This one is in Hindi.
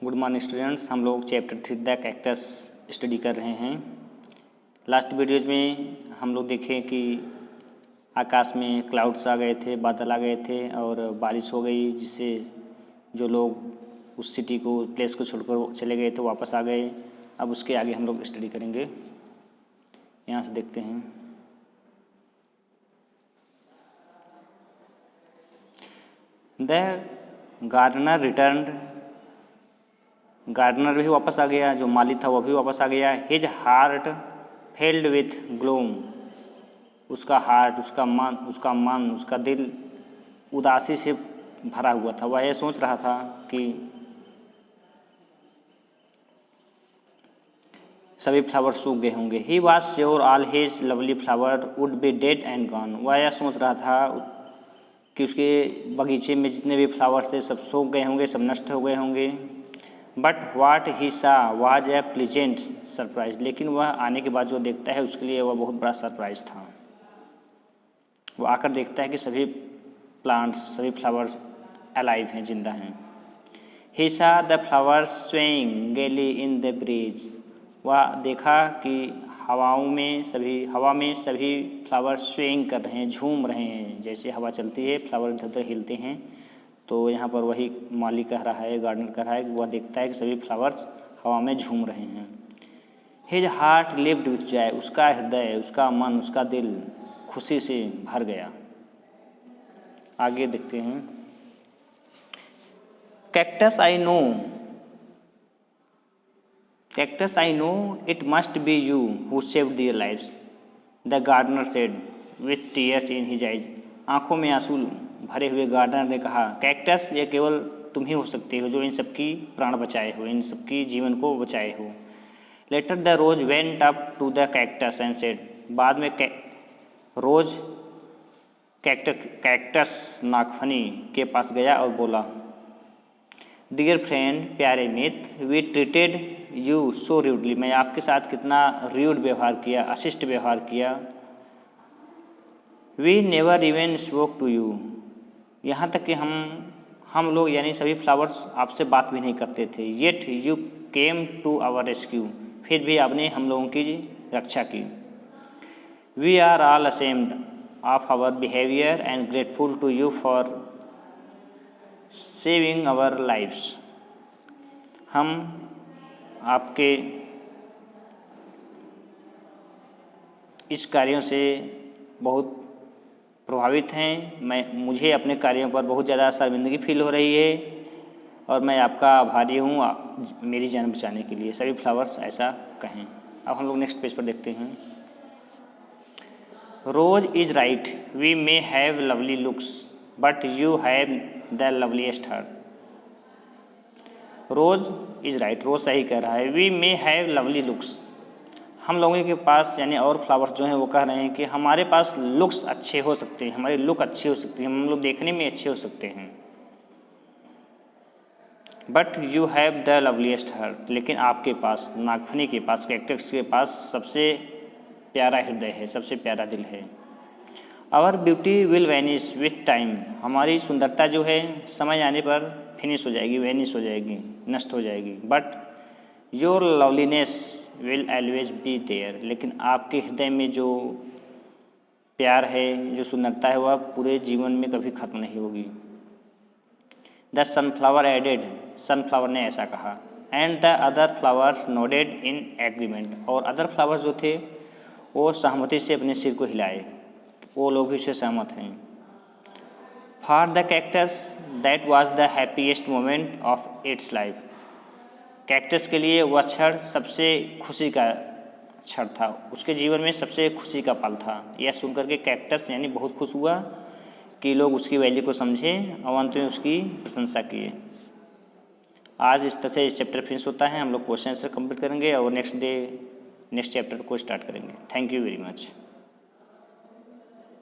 गुड मॉर्निंग स्टूडेंट्स, हम लोग चैप्टर 3 द कैक्टस स्टडी कर रहे हैं। लास्ट वीडियोज में हम लोग देखें कि आकाश में क्लाउड्स आ गए थे, बादल आ गए थे और बारिश हो गई, जिससे जो लोग उस सिटी को प्लेस को छोड़कर चले गए थे वापस आ गए। अब उसके आगे हम लोग स्टडी करेंगे। यहाँ से देखते हैं। द गार्डनर रिटर्न्ड, गार्डनर भी वापस आ गया, जो माली था वो भी वापस आ गया। हिज हार्ट फेल्ड विथ ग्लोम, उसका हार्ट, उसका मन, उसका दिल उदासी से भरा हुआ था। वह यह सोच रहा था कि सभी फ्लावर सूख गए होंगे। He was sure all his lovely flower would be dead and gone. वह यह सोच रहा था कि उसके बगीचे में जितने भी फ्लावर्स थे सब सूख गए होंगे, सब नष्ट हो गए होंगे। बट वाट ही सा वाज ए प्लीजेंट सरप्राइज, लेकिन वह आने के बाद जो देखता है उसके लिए वह बहुत बड़ा सरप्राइज था। वो आकर देखता है कि सभी प्लांट्स, सभी फ्लावर्स अलाइव हैं, जिंदा हैं। ही सा द फ्लावर्स स्वेइंग गेली इन द ब्रीज, वह देखा कि हवा में सभी फ्लावर्स स्वेइंग कर रहे हैं, झूम रहे हैं। जैसे हवा चलती है फ्लावर इधर उधर हिलते हैं, तो यहाँ पर वही माली कह रहा है, गार्डनर कह रहा है कि वह देखता है कि सभी फ्लावर्स हवा में झूम रहे हैं। His heart lived with Joy, उसका हृदय, उसका मन, उसका दिल खुशी से भर गया। आगे देखते हैं। Cactus I know it must be you who saved their lives, the gardener said with tears in his eyes. आंखों में आंसू भरे हुए गार्डनर ने कहा, कैक्टस, ये केवल तुम ही हो सकते हो जो इन सबकी प्राण बचाए हो, इन सबकी जीवन को बचाए हो। Later the rose went up to the cactus and said, बाद में रोज कैक्टस नागफनी के पास गया और बोला, डियर फ्रेंड, प्यारे मित्र, we treated you so rudely, मैं आपके साथ कितना रूड व्यवहार किया, अशिष्ट व्यवहार किया। We never even spoke to you, यहाँ तक कि हम लोग यानी सभी फ्लावर्स आपसे बात भी नहीं करते थे। Yet you came to our rescue, फिर भी आपने हम लोगों की रक्षा की। We are all ashamed of our behaviour and grateful to you for saving our lives, हम आपके इस कार्यों से बहुत प्रभावित हैं। मुझे अपने कार्यों पर बहुत ज़्यादा शर्मिंदगी फील हो रही है और मैं आपका आभारी हूँ मेरी जान बचाने के लिए। सभी फ्लावर्स ऐसा कहें। अब हम लोग नेक्स्ट पेज पर देखते हैं। Rose is right, we may have lovely looks but you have the loveliest heart. Rose is right, Rose सही कह रहा है। We may have lovely looks, हम लोगों के पास यानी और फ्लावर्स जो हैं वो कह रहे हैं कि हमारे पास लुक्स अच्छे हो सकते हैं, हमारी लुक अच्छी हो सकती है, हम लोग देखने में अच्छे हो सकते हैं। But you have the loveliest heart, लेकिन आपके पास, नागफनी के पास, कैक्टस के पास सबसे प्यारा हृदय है, सबसे प्यारा दिल है। Our beauty will vanish with time, हमारी सुंदरता जो है समय आने पर फिनिश हो जाएगी, वैनिश हो जाएगी, नष्ट हो जाएगी। But your loveliness will always be there, लेकिन आपके हृदय में जो प्यार है, जो सुंदरता है, वह पूरे जीवन में कभी खत्म नहीं होगी। द सनफ्लावर एडेड, सनफ्लावर ने ऐसा कहा। And the other flowers nodded in agreement, और अदर फ्लावर्स जो थे वो सहमति से अपने सिर को हिलाए, वो लोग भी उससे सहमत हैं। For the cactus that was the happiest moment of its life, cactus के लिए वह क्षण सबसे खुशी का क्षण था, उसके जीवन में सबसे खुशी का पल था। यह सुनकर के कैक्टस यानी बहुत खुश हुआ कि लोग उसकी वैल्यू को समझें और अंत में उसकी प्रशंसा किए। आज इस तरह से इस चैप्टर फिनिश होता है। हम लोग क्वेश्चन आंसर कंप्लीट करेंगे और नेक्स्ट चैप्टर को स्टार्ट करेंगे। Thank you very much.